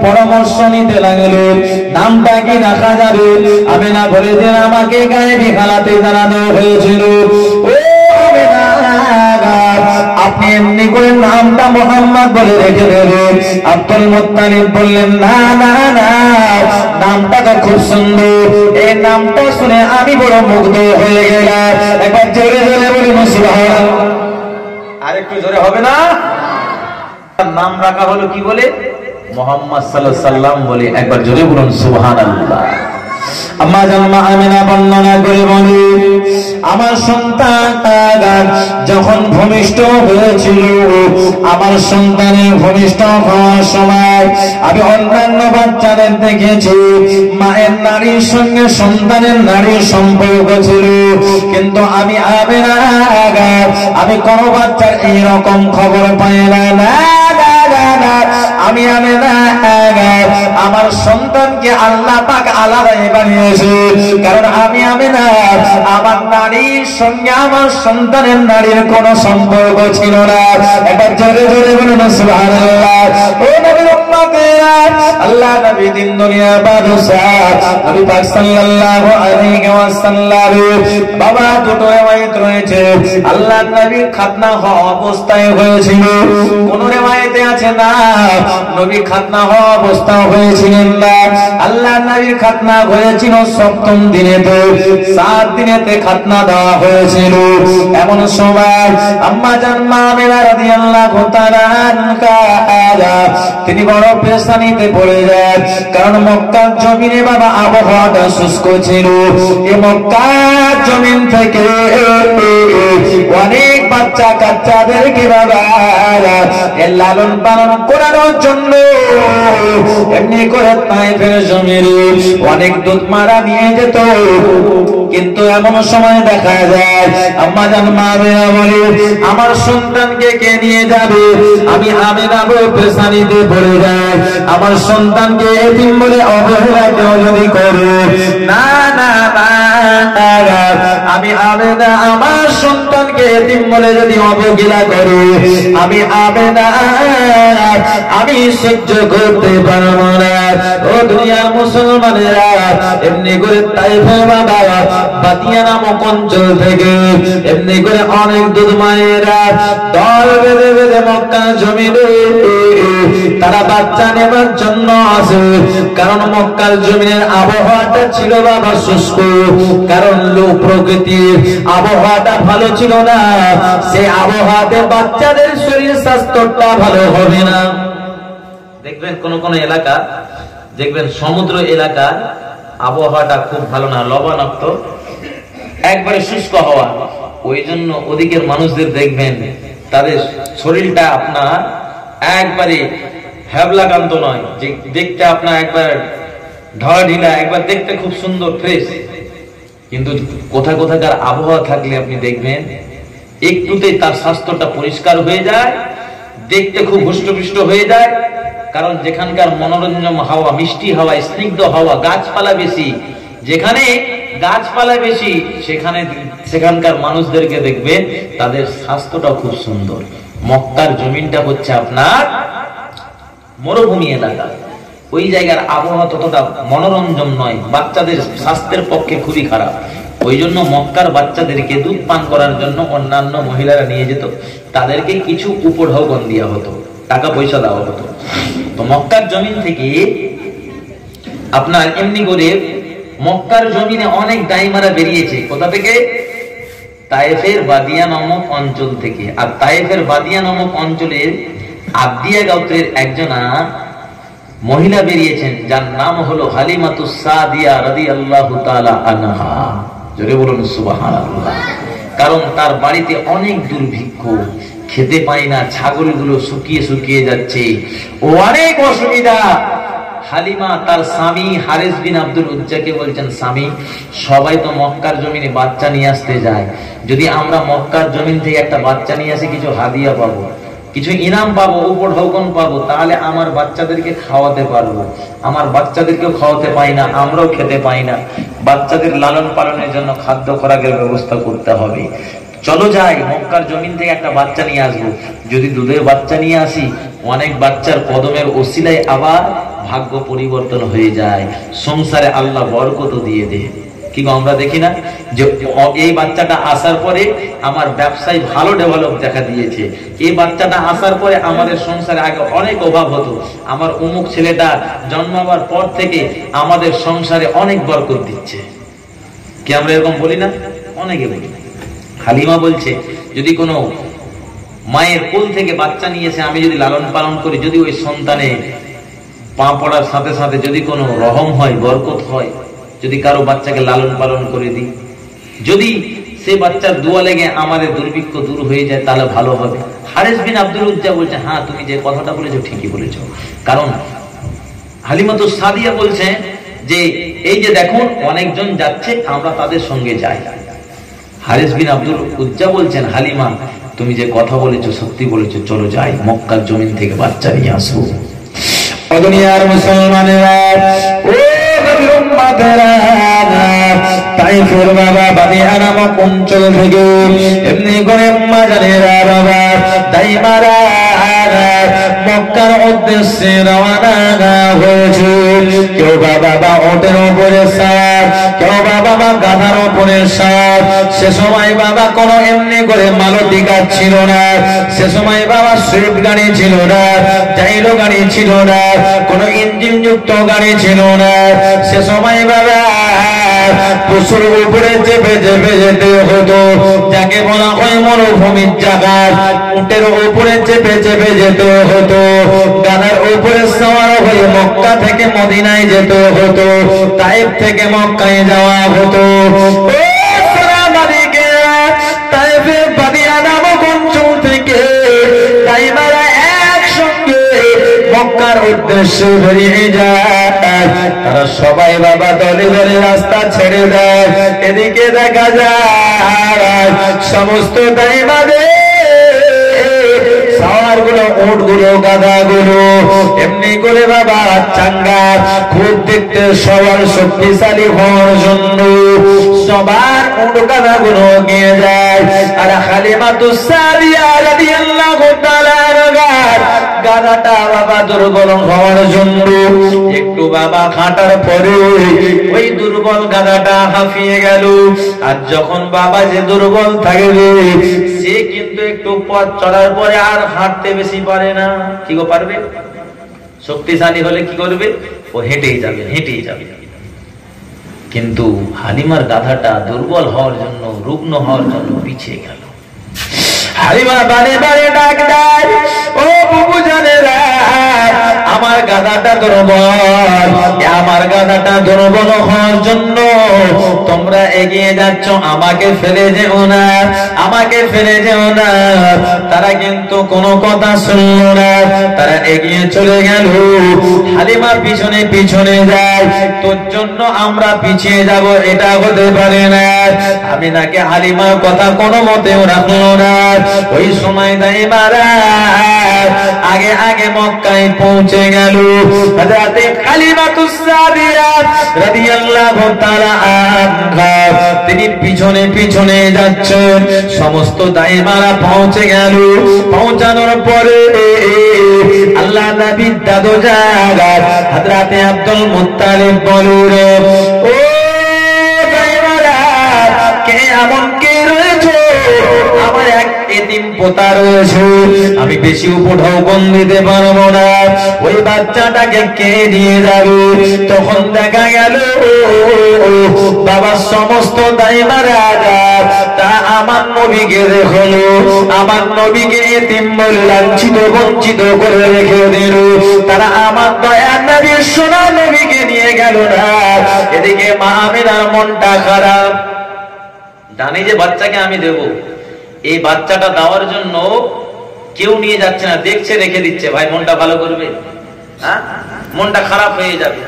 পরামর্শ নিতে লাগলো, নামটা কি রাখা যাবে? আমেনা বলে দেন, আমাকে গায়েবী হালাতে জানানো হয়েছিল, ও আমেনা, আপনি এমনি করে নামটা মোহাম্মদ বলে রেখে দেবেন। আব্দুল মুত্তালিব বললেন, না না না, নামটা তো খুব সুন্দর, এই নামটা শুনে আমি বড় মুগ্ধ হয়ে গেলাম। একবার জোরে জোরে বলি সুবহানাল্লাহ। আরেকটু জোরে হবে না? নাম রাখা হলো কি বলে? মুহাম্মদ সাল্লাল্লাহু আলাইহি সাল্লাম বলে। একবার জোরে বলুন সুবহানাল্লাহ। আম্মা জান আমিনা বর্ণনা করে বলে, আমার সন্তানটা যখন ভূমিষ্ঠ হয়েছিল, আমার সন্তানের ভূমিষ্ঠ হওয়ার সময় আমি অন্যান্য বাচ্চাদের দেখেছি মায়ের নারীর সঙ্গে সন্তানের নারীর সম্পর্ক ছিল, কিন্তু আমি আমিনা আমি কোন বাচ্চার এইরকম খবর পাই না। আমি আমিনা আমার সন্তানকে আল্লাহ পাক আলাদাই বানিয়েছে, কারণ আমি আমিনা আমার নারীর সঙ্গে আমার সন্তানের নারীর কোন সম্পর্ক ছিল না। একবার জোরে জোরে বলুন সুবহানাল্লাহ। ও নবীর উম্মতেরা, আল্লাহ নবী দিন দুনিয়া বাদশাহ নবী পাক সাল্লাল্লাহু আলাইহি ওয়াসাল্লাম বাবা দুটো রিওয়ায়াত রয়েছে, আল্লাহ নবী খাতনা হওয়া অবস্থায় হয়েছিল। কোন রিওয়ায়াতে আছে না নবী খাতনা হওয়া অবস্থা হয়েছিলেন না, আল্লাহ নবীর খাতনা হয়েছিল সপ্তম দিনেতে, 7 দিনেতে খাতনা দেওয়া হয়েছিল। এমন সময় আম্মা জান আমিনা রাদিয়াল্লাহু তাআলা আনহা তিনি বড় পেরেশানিতে পড়ে যান, কারণ মক্কার জমিনে বাবা আবহাওয়াটা শুষ্ক ছিল। এই মক্কার জমিন থেকে অনেক বাচ্চা কাচ্চাদেরকে বাবা লালন পালন করানোর জন্য এমনি করে তায়েফের জমিনে অনেক দুধ মারা নিয়ে যেত, কিন্তু এমন সময় দেখা যায় আম্মা জান আমিনা বলে, আমার সন্তানকে কে নিয়ে যাবে? আমি আমিনা বলে পেরেশানিতে পড়ে যাই। আমার সন্তানকে এতিম বলে অবহেলা কেউ যদি করে, না না না, আমি আমিনা আমার সন্তানকে এতিম বলে যদি অবহেলা করে, আমি আমিনা আমি সহ্য করতে পারবো না। ও দুনিয়ার মুসলমানেরা, এমনি করে তায়েফের বাবা বাতিয়া নামক অঞ্চল থেকে এমনি করে অনেক দুধ মায়েরা দল বেঁধে বেঁধে মক্কা জমিনে তারা বাচ্চা নেবার জন্য আসে, কারণ মক্কার জমিনের আবহাওয়াটা ছিল বাবা শুষ্ক, কারণ লো প্রকৃতির আবহাওয়াটা ভালো ছিল না, সে আবহাওয়াতে বাচ্চাদের শরীর স্বাস্থ্যটা ভালো হবে না। দেখবেন কোন কোন এলাকা, দেখবেন সমুদ্র এলাকার আবহাওয়াটা খুব ভালো না, লবণাক্ত, একবারে শুষ্ক হওয়া, ওই জন্য ওদিকের মানুষদের দেখবেন তাদের শরীরটা আপনার একবারে হ্যাবলাকান্ত নয়, যে দেখতে আপনার একবার ঢলা ঢিলা, একবার দেখতে খুব সুন্দর ফ্রেশ, কিন্তু কোথা কোথাকার আবহাওয়া থাকলে আপনি দেখবেন একটুতেই তার স্বাস্থ্যটা পরিষ্কার হয়ে যায়, দেখতে খুব হুষ্টপুষ্ট হয়ে যায়, কারণ যেখানকার মনোরঞ্জন হাওয়া, মিষ্টি হাওয়া, স্নিগ্ধ হাওয়া, গাছপালা বেশি, যেখানে গাছপালা বেশি সেখানকার মানুষদেরকে দেখবেন তাদের স্বাস্থ্যটা খুব সুন্দর। মক্কার জমিনটা হচ্ছে আপনার মরুভূমি এলাকা, ওই জায়গার আবহাওয়া ততটা মনোরঞ্জন নয়, বাচ্চাদের স্বাস্থ্যের পক্ষে খুবই খারাপ। ওই জন্য মক্কার বাচ্চাদেরকে দুধ পান করার জন্য অন্যান্য মহিলারা নিয়ে যেত, তাদেরকে কিছু উপঢৌকন দেওয়া হতো, টাকা পয়সা দেওয়া হতো। তো মক্কার জমিন থেকে আপনার এমনি করে মক্কার জমিনে অনেক দাইমারা বেরিয়েছে, কোথা থেকে? তায়েফের বাদিয়া নামক অঞ্চল থেকে। আর তায়েফের বাদিয়া নামক অঞ্চলের আবদিয়া গোত্রের একজনা মহিলা বেরিয়েছেন, যার নাম হলো হালিমাতুস সাদিয়া রাদিয়াল্লাহু তাআলা আনহা। জোরে বলুন সুবহানাল্লাহ। কারণ তার বাড়িতে অনেক দুর্ভিক্ষ, খেতে পায় না, ছাগলগুলো শুকিয়ে শুকিয়ে যাচ্ছে, অনেক অসুবিধা। হালিমা তার স্বামী হারিস বিন আব্দুল উজ্জাকে বলছেন, স্বামী, সবাই তো মক্কার জমিনে বাচ্চা নিয়ে আসতে যায়, যদি আমরা মক্কার জমিন থেকে একটা বাচ্চা নিয়ে আসি, কিছু হাদিয়া পাবো, কিছু ইনাম পাবো, উপঢৌকন পাবো, তাহলে আমার বাচ্চাদেরকে খাওয়াতে পারবো। আমার বাচ্চাদেরকেও খাওয়াতে পাই না, আমরাও খেতে পাই না, বাচ্চাদের লালন পালনের জন্য খাদ্য খোরাকের ব্যবস্থা করতে হবে। চলো যাই, মক্কার জমিন থেকে একটা বাচ্চা নিয়ে আসবো, যদি দুধের বাচ্চা নিয়ে আসি অনেক বাচ্চার কদমের ওসিলায় আবার ভাগ্য পরিবর্তন হয়ে যায়, সংসারে আল্লাহ বরকত দিয়ে দেয়। কি আমরা দেখি না যে এই বাচ্চাটা আসার পরে আমার ব্যবসায় ভালো ডেভেলপ দেখা দিয়েছে, এই বাচ্চাটা আসার পরে আমাদের সংসারে আগে অনেক অভাব হতো, আমার অমুক ছেলেটা জন্মাবার পর থেকে আমাদের সংসারে অনেক বরকত দিচ্ছে। কি আমরা এরকম বলি না? অনেকে বলি। হালিমা বলছে যদি কোনো মায়ের কোল থেকে বাচ্চা নিয়েছে আমি যদি লালন পালন করি, যদি ওই সন্তানে পা পড়ার সাথে সাথে যদি কোনো রহম হয়, বরকত হয়, যদি কারো বাচ্চাকে লালন পালন করে দিই, যদি সে বাচ্চার দোয়া লেগে আমাদের দুর্ভিক্ষ দূর হয়ে যায় তাহলে ভালো হবে। হারিস বিন আব্দুল উজ্জা বলছে হ্যাঁ তুমি যে কথাটা বলেছো ঠিকই বলেছো, কারণ হালিমাতু সাদিয়া বলছে যে এই যে দেখুন অনেকজন যাচ্ছে আমরা তাদের সঙ্গে যাই। হারিস বিন আব্দুল উজ্জা বলছেন হালিমা তুমি যে কথা বলেছো সত্যি বলেছো, চলো যাই মক্কার জমিন থেকে বাচ্চা নিয়ে আসবো। দুনিয়ার মুসলমানেরা, ও নবীর উম্মতেরা, তাইফের বাবা বাদিয়া নামক অঞ্চল থেকে এমনি করে আম্মা জানেরা বাবা দাইমারা মক্কার উদ্দেশ্যে রওনা হয়েছে। কেউ বাবা ওটের উপরে সার, কেউ বাবা গাধার উপরে সার। সে সময় বাবা কোনো এমনি করে মালতী গাছ ছিল না, সে সময় বাবা সুইফট গাড়ি ছিল না, জাইলো গাড়ি ছিল না, কোনো ইঞ্জিন যুক্ত গাড়ি ছিল না। সে সময় বাবা পশুর উপরে চেপে চেপে যেতে হতো, যাকে বলা হয় মরুভূমির জায়গা। উটের উপরে চেপে চেপে যেতে হতো, গাধার উপরে সওয়ার হয়ে মক্কা থেকে মদিনায় যেতে হতো, তাইফ থেকে মক্কায় যাওয়া হতো। তাইফের বাদিয়া নামক অঞ্চল থেকে তাইমারা একসঙ্গে মক্কার উদ্দেশ্যে বেরিয়ে যায়। তারা সবাই বাবা দলে দলে রাস্তা ছেড়ে দেয়। এদিকে দেখা যায় সমস্ত তাইমাদের সাওয়ারগুলো, উটগুলো, গাধাগুলো এমনি করে বাবা চাঙ্গা খুব দেখতে সবার শক্তিশালী হওয়ার জন্য সবার উট গাধাগুলো গিয়ে যায়। আর হালিমাতু সাদিয়া রাদিয়াল্লাহু তাআলা গাধাটা বাবা দুর্বল হওয়ার জন্য একটু বাবা হাঁটার পরে ওই দুর্বল গাধাটা হাঁপিয়ে গেল। আর যখন বাবা যে দুর্বল থাকবে সে কিন্তু একটু পথ চলার পরে আর হাঁটতে বেশি পারে না। কি গো পারবে? শক্তিশালী হলে কি করবে? ও হেঁটেই যাবে, হেঁটেই যাবে। কিন্তু হালিমার গাধাটা দুর্বল হওয়ার জন্য, রুগ্ন হওয়ার জন্য পিছিয়ে গেল। হালিমা বারে বারে ডাক দেয়, ও বাবু জানেরা আমার গাধাটা দুর্বল, আমার গাধাটা দুর্বল হওয়ার জন্য তোমরা এগিয়ে যাচ্ছ, আমাকে ফেলে যেও না, আমাকে ফেলে যেও না। তারা কিন্তু কোনো কথা শুনল না, তারা এগিয়ে চলে গেল। হালিমা পিছনে পিছনে যায়, তোর জন্য আমরা পিছিয়ে যাব এটা হতে পারে না। আমি নাকি হালিমার কথা কোনো মতেও রাখলো না। ওই সময় দাইমারা আগে আগে মক্কায় পৌঁছে গেল। হযরতে হালিমাতু সাদিয়া রাদিয়াল্লাহু তাআলা আনহা তিনি পিছনে পিছনে যাচ্ছেন। সমস্ত দাইমারা পৌঁছে গেল। পৌঁছানোর পরে আল্লাহ নবীর দাদু জাগার হযরতে আব্দুল মুত্তালিব বললেন, ও দাইমারা কে এমন কে রয়েছে? আমার এক এতিম পোতা রয়েছে, আমি বেশি উপঢৌকন দিতে পারবো না, ওই বাচ্চাটাকে কে নিয়ে যাবে? তখন দেখা গেল বাবা সমস্ত দাইমারা তা আমার নবীকে দেখলো, আমার নবীকে এতিম বলে লাঞ্ছিত বঞ্চিত করে রেখে দিল। তারা আমার দয়ার নবীর সোনা নবীকে নিয়ে গেল না। এদিকে মা আমিনার মনটা খারাপ, জানি যে বাচ্চাকে আমি দেবো, এই বাচ্চাটা দেওয়ার জন্য কেউ নিয়ে যাচ্ছে না, দেখছে রেখে দিচ্ছে। ভাই মনটা ভালো করবে? হ্যাঁ, মনটা খারাপ হয়ে যাবে।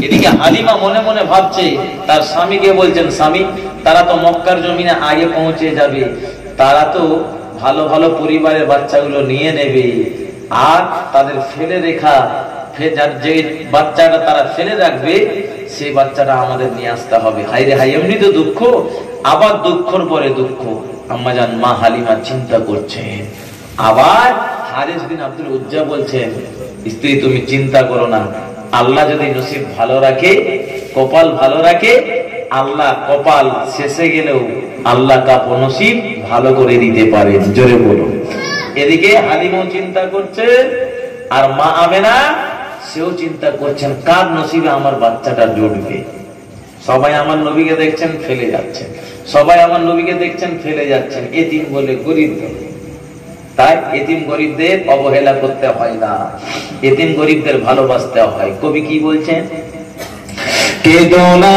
এদিকে হালিমা মনে মনে ভাবছে, তার স্বামীকে বলছেন, স্বামী তারা তো মক্কার জমিনে আগে পৌঁছে যাবে, তারা তো ভালো ভালো পরিবারের বাচ্চাগুলো নিয়ে নেবে, আর তাদের ফেলে রেখা, যে বাচ্চাটা তারা ফেলে রাখবে সেই বাচ্চাটা আমাদের নিয়ে আসতে হবে। হাই রে হাই, এমনি তো দুঃখ, আবার দুঃখর পরে দুঃখ। আম্মাজান মা হালিমা চিন্তা করছেন, আবার হারিস বিন আব্দুল উজ্জা বলছেন, স্ত্রী তুমি চিন্তা করো না, আল্লাহ যদি নসিব ভালো রাখে, কপাল ভালো রাখে, আল্লাহ কপাল শেষে গেলেও আল্লাহ কাপ নসিব ভালো করে দিতে পারেন। জোরে বলো। এদিকে হালিমও চিন্তা করছে, আর মা আমেনা সেও চিন্তা করছেন কার নসিবে আমার বাচ্চাটা জুটবে। সবাই আমার নবীকে দেখছেন ফেলে যাচ্ছেন, সবাই আমার নবীকে দেখছেন ফেলে যাচ্ছেন, এতিম বলে গরিব। তাই এতিম গরিবদের অবহেলা করতে হয় না, এতিম গরিবদের ভালোবাসতে হয়। কবি কি বলছেন? কেদো না